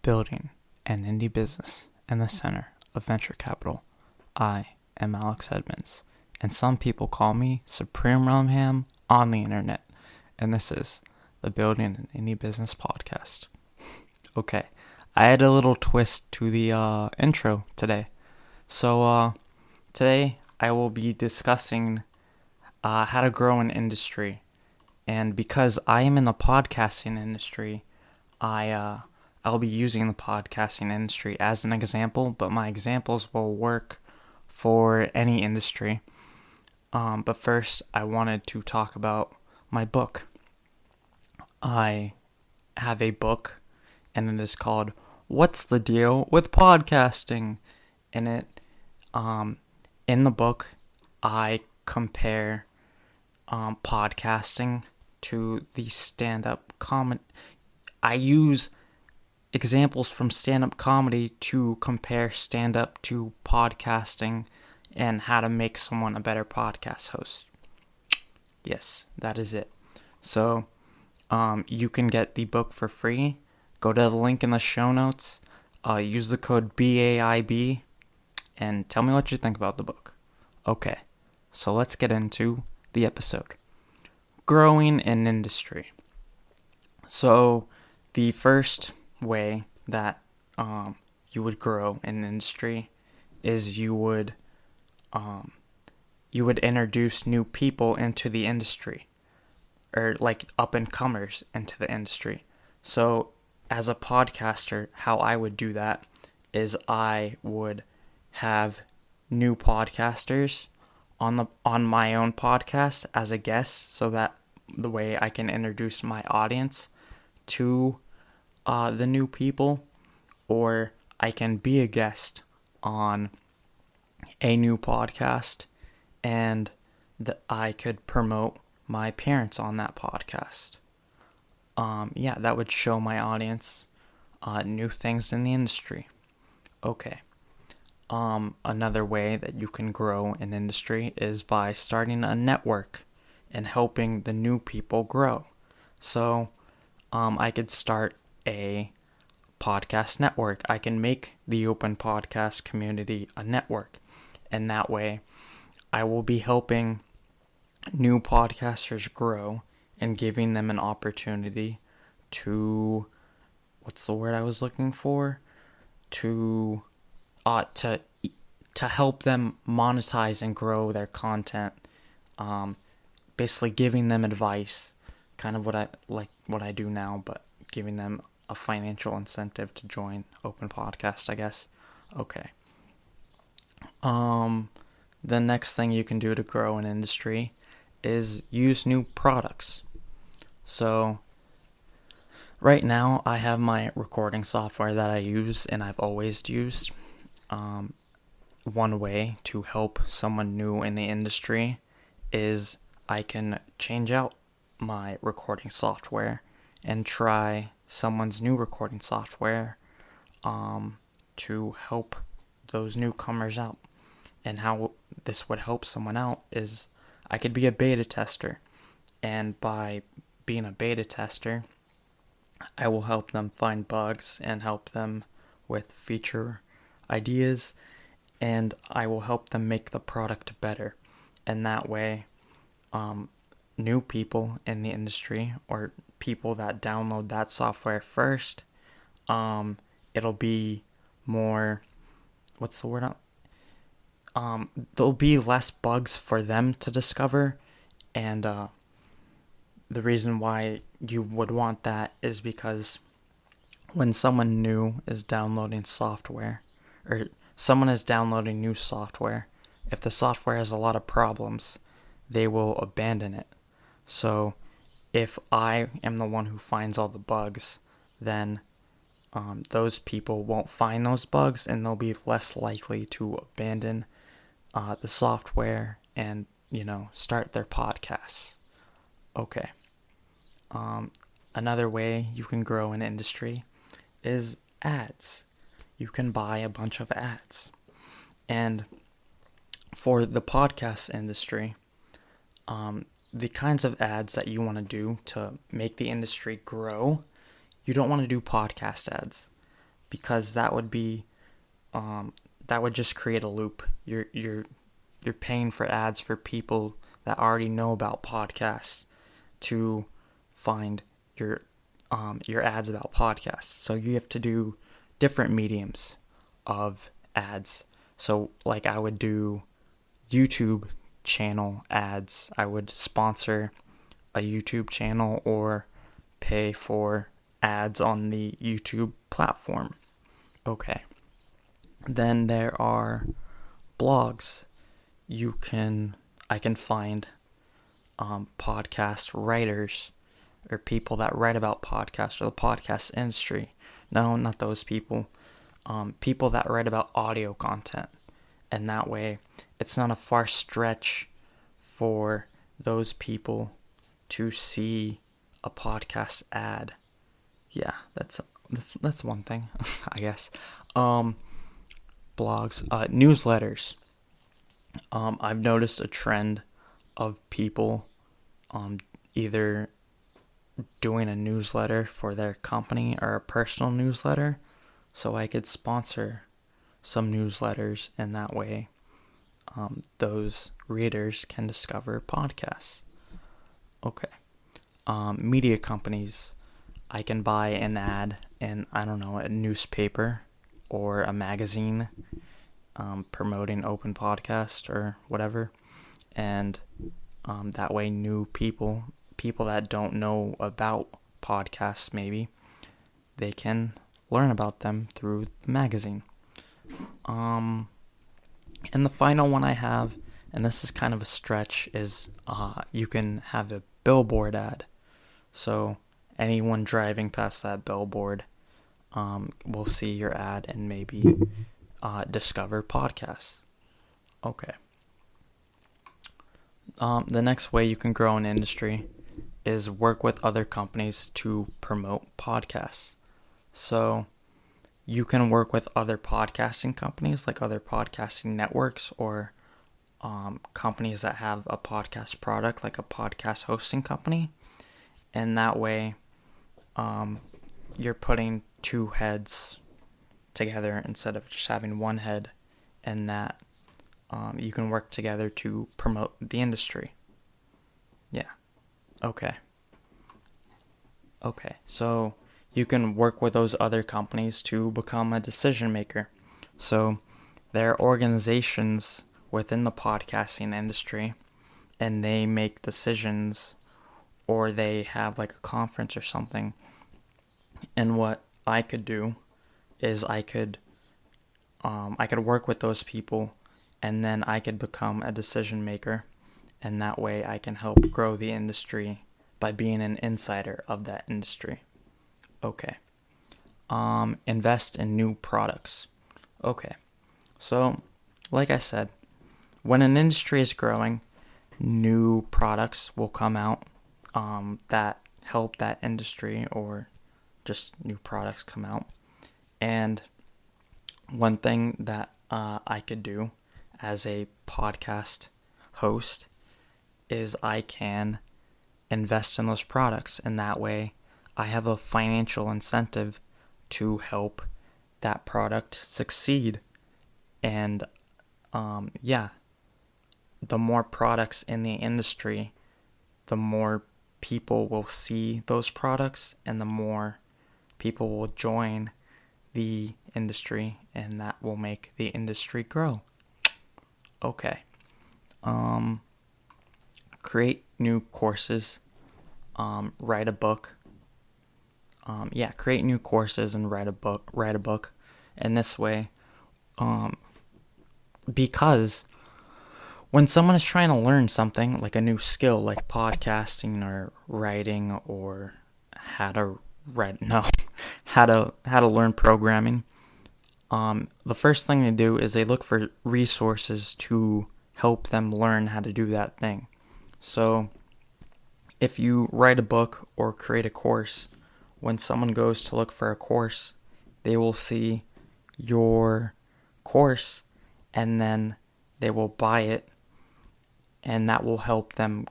building an indie business in the center of venture capital. I am Alex Edmonds, and some people call me SupremeRumHam on the internet, and this is the Building an Indie Business podcast. Okay, I had a little twist to the intro today. So today I will be discussing how to grow an industry, and because I am in the podcasting industry, I'll be using the podcasting industry as an example, but my examples will work for any industry. But first, I wanted to talk about my book. I have a book, and it is called "What's the Deal with Podcasting?" In the book, I compare podcasting to the stand-up comedy. I use examples from stand-up comedy to compare stand-up to podcasting and how to make someone a better podcast host. Yes, that is it. So, you can get the book for free. Go to the link in the show notes. Use the code BAIB and tell me what you think about the book. Okay, so let's get into the episode. Growing an industry. So, the first way that you would grow an industry is you would introduce new people into the industry, or like up and comers into the industry. So as a podcaster, how I would do that is I would have new podcasters on my own podcast as a guest, so that the way I can introduce my audience to the new people, or I can be a guest on a new podcast and that I could promote my appearance on that podcast. That would show my audience new things in the industry. Okay. Another way that you can grow an industry is by starting a network and helping the new people grow. So, I could start a podcast network. I can make the open podcast community a network, and that way I will be helping new podcasters grow and giving them an opportunity to, what's the word I was looking for? To help them monetize and grow their content. Basically giving them advice, kind of what I do now, but giving them a financial incentive to join open podcast, I guess. Okay. The next thing you can do to grow an industry is use new products. So right now I have my recording software that I use and I've always used. One way to help someone new in the industry is I can change out my recording software and try someone's new recording software to help those newcomers out. And how this would help someone out is I could be a beta tester, and by being a beta tester, I will help them find bugs and help them with feature ideas, and I will help them make the product better. And that way, new people in the industry, or people that download that software first, it'll be more, what's the word? There'll be less bugs for them to discover, and the reason why you would want that is because when someone new is downloading software, or someone is downloading new software, if the software has a lot of problems, they will abandon it. So if I am the one who finds all the bugs, then those people won't find those bugs, and they'll be less likely to abandon the software and, start their podcasts. Okay. Another way you can grow an industry is ads. You can buy a bunch of ads. And for the podcast industry, the kinds of ads that you want to do to make the industry grow, you don't want to do podcast ads. because that would just create a loop. You're paying for ads for people that already know about podcasts to find your ads about podcasts. So you have to do different mediums of ads. So like I would do YouTube channel ads. I would sponsor a YouTube channel or pay for ads on the YouTube platform. Okay. Then there are blogs. I can find podcast writers or people that write about podcasts or the podcast industry. No, not those people. People that write about audio content. And that way, it's not a far stretch for those people to see a podcast ad. Yeah, that's one thing, I guess. Blogs, newsletters. I've noticed a trend of people either doing a newsletter for their company or a personal newsletter. So I could sponsor some newsletters, and that way those readers can discover podcasts. Okay. Media companies. I can buy an ad in, I don't know, a newspaper or a magazine promoting open podcast or whatever. And that way new people that don't know about podcasts maybe, they can learn about them through the magazine. And the final one I have, and this is kind of a stretch, is you can have a billboard ad. So anyone driving past that billboard will see your ad and maybe discover podcasts. Okay. The next way you can grow an industry is work with other companies to promote podcasts. So you can work with other podcasting companies, like other podcasting networks, or companies that have a podcast product, like a podcast hosting company. And that way, you're putting two heads together instead of just having one head, and that you can work together to promote the industry. Yeah. Okay. So you can work with those other companies to become a decision maker. So there are organizations within the podcasting industry, and they make decisions, or they have like a conference or something. And what I could do is I could work with those people, and then I could become a decision maker, and that way I can help grow the industry by being an insider of that industry. Okay. Invest in new products. Okay. So, like I said, when an industry is growing, new products will come out that help that industry, or just new products come out. And one thing that I could do as a podcast host is I can invest in those products, and that way I have a financial incentive to help that product succeed. And the more products in the industry, the more people will see those products, and the more people will join the industry, and that will make the industry grow. Okay. Create new courses. Write a book. Create new courses and write a book. And this way, because when someone is trying to learn something, like a new skill, like podcasting or writing, or how to learn programming, the first thing they do is they look for resources to help them learn how to do that thing. So if you write a book or create a course, when someone goes to look for a course, they will see your course, and then they will buy it, and that will help them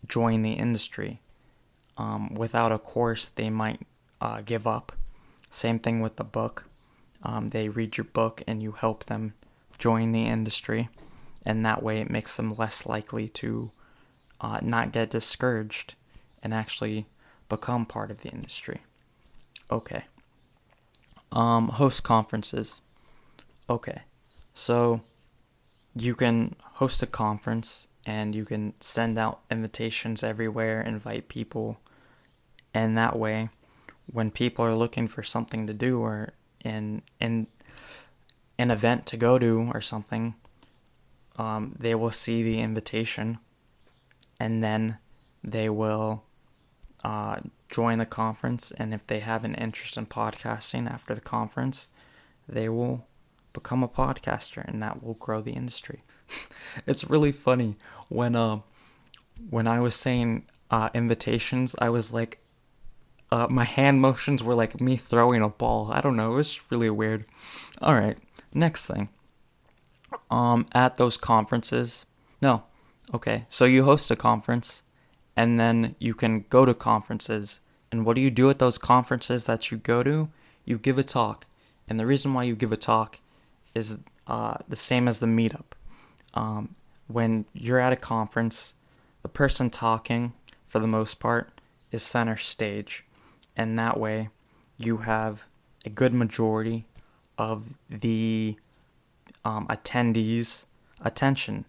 join the industry. Without a course, they might give up. Same thing with the book. They read your book and you help them join the industry, and that way it makes them less likely to not get discouraged and actually become part of the industry. Okay. Host conferences. Okay. So you can host a conference and you can send out invitations everywhere, invite people, and that way when people are looking for something to do or in an event to go to or something, they will see the invitation and then they will join the conference, and if they have an interest in podcasting after the conference, they will become a podcaster, and that will grow the industry. It's really funny when I was saying invitations, I was like, my hand motions were like me throwing a ball. I don't know, it was really weird. All right, next thing. At those conferences, no, okay, so you host a conference, and then you can go to conferences. And what do you do at those conferences that you go to? You give a talk. And the reason why you give a talk is the same as the meetup. When you're at a conference, the person talking, for the most part, is center stage. And that way, you have a good majority of the attendees' attention.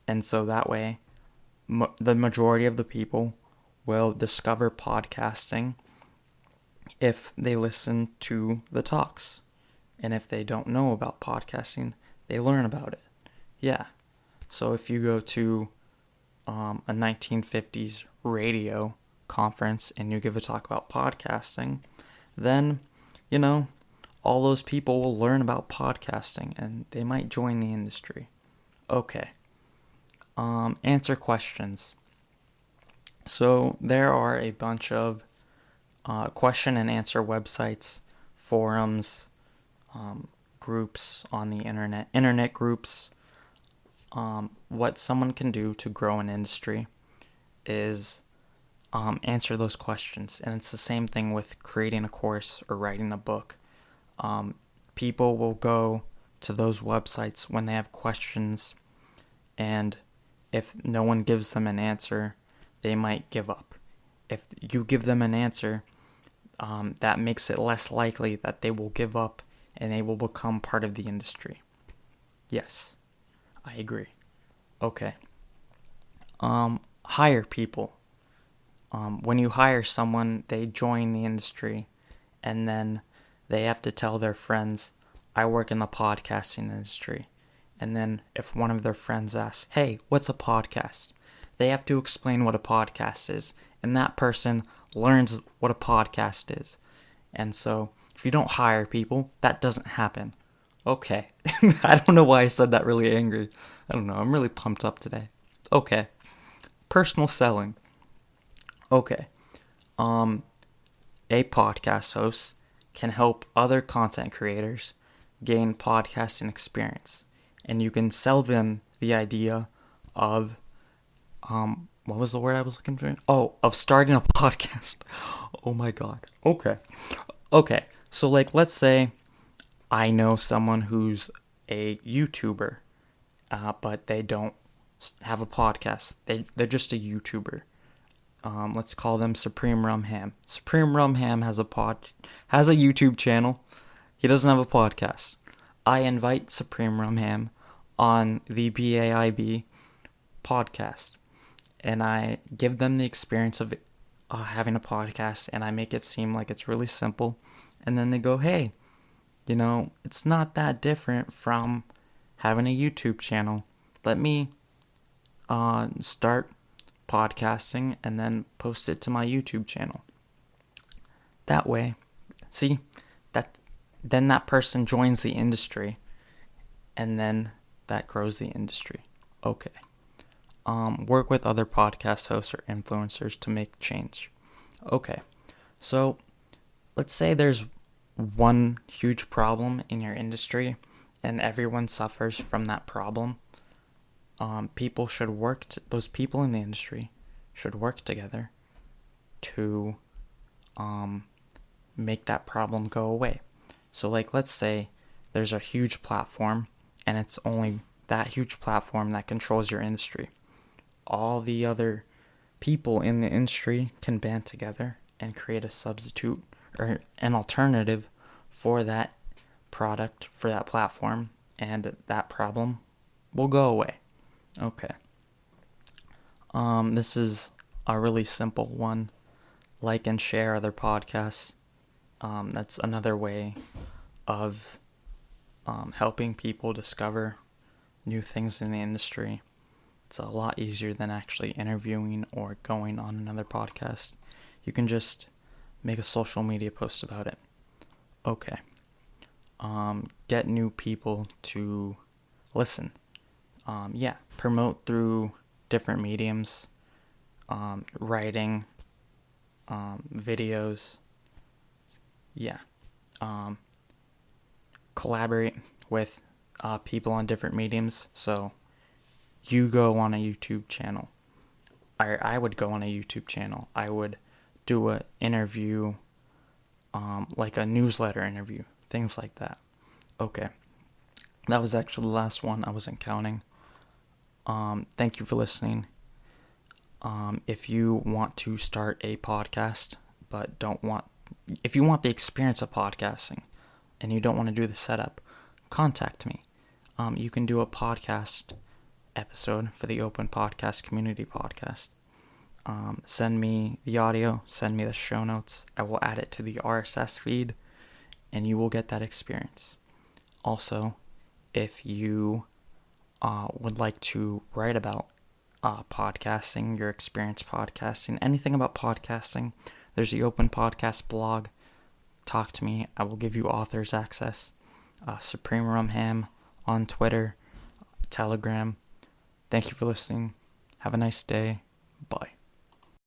And so that way, the majority of the people will discover podcasting if they listen to the talks. And if they don't know about podcasting, they learn about it. Yeah. So if you go to a 1950s radio conference and you give a talk about podcasting, then, all those people will learn about podcasting and they might join the industry. Okay. Answer questions. So there are a bunch of question and answer websites, forums, groups on the internet groups. What someone can do to grow an industry is answer those questions. And it's the same thing with creating a course or writing a book. People will go to those websites when they have questions, and if no one gives them an answer, they might give up. If you give them an answer, that makes it less likely that they will give up and they will become part of the industry. Yes, I agree. Okay. Hire people. When you hire someone, they join the industry, and then they have to tell their friends, I work in the podcasting industry. And then if one of their friends asks, hey, what's a podcast? They have to explain what a podcast is. And that person learns what a podcast is. And so if you don't hire people, that doesn't happen. Okay. I don't know why I said that really angry. I don't know. I'm really pumped up today. Okay. Personal selling. Okay. A podcast host can help other content creators gain podcasting experience. And you can sell them the idea of, what was the word I was looking for? Oh, of starting a podcast. Oh my God. Okay. So let's say I know someone who's a YouTuber, but they don't have a podcast. They're just a YouTuber. Let's call them SupremeRumHam. SupremeRumHam has a YouTube channel. He doesn't have a podcast. I invite SupremeRumHam on the BAIB podcast, and I give them the experience of having a podcast, and I make it seem like it's really simple, and then they go, hey, it's not that different from having a YouTube channel. Let me start podcasting and then post it to my YouTube channel. That way, see, then that person joins the industry, and then that grows the industry. Okay. Work with other podcast hosts or influencers to make change. Okay. So let's say there's one huge problem in your industry and everyone suffers from that problem. Those people in the industry should work together to make that problem go away. So like, let's say there's a huge platform and it's only that huge platform that controls your industry. All the other people in the industry can band together and create a substitute or an alternative for that product, for that platform, and that problem will go away. Okay. This is a really simple one. Like and share other podcasts. That's another way of helping people discover new things in the industry. It's a lot easier than actually interviewing or going on another podcast. You can just make a social media post about it. Okay. Get new people to listen. Promote through different mediums, writing, videos. Collaborate with people on different mediums. So you go on a YouTube channel. I would go on a YouTube channel. I would do an interview, like a newsletter interview, things like that. Okay. That was actually the last one. I wasn't counting. Thank you for listening. If you want to start a podcast, but if you want the experience of podcasting and you don't want to do the setup, contact me. You can do a podcast episode for the Open Podcast Community Podcast. Send me the audio, send me the show notes. I will add it to the RSS feed, and you will get that experience. Also, if you would like to write about podcasting, your experience podcasting, anything about podcasting, there's the Open Podcast blog. Talk to me. I will give you authors access. SupremeRumHam on Twitter, Telegram. Thank you for listening. Have a nice day. Bye.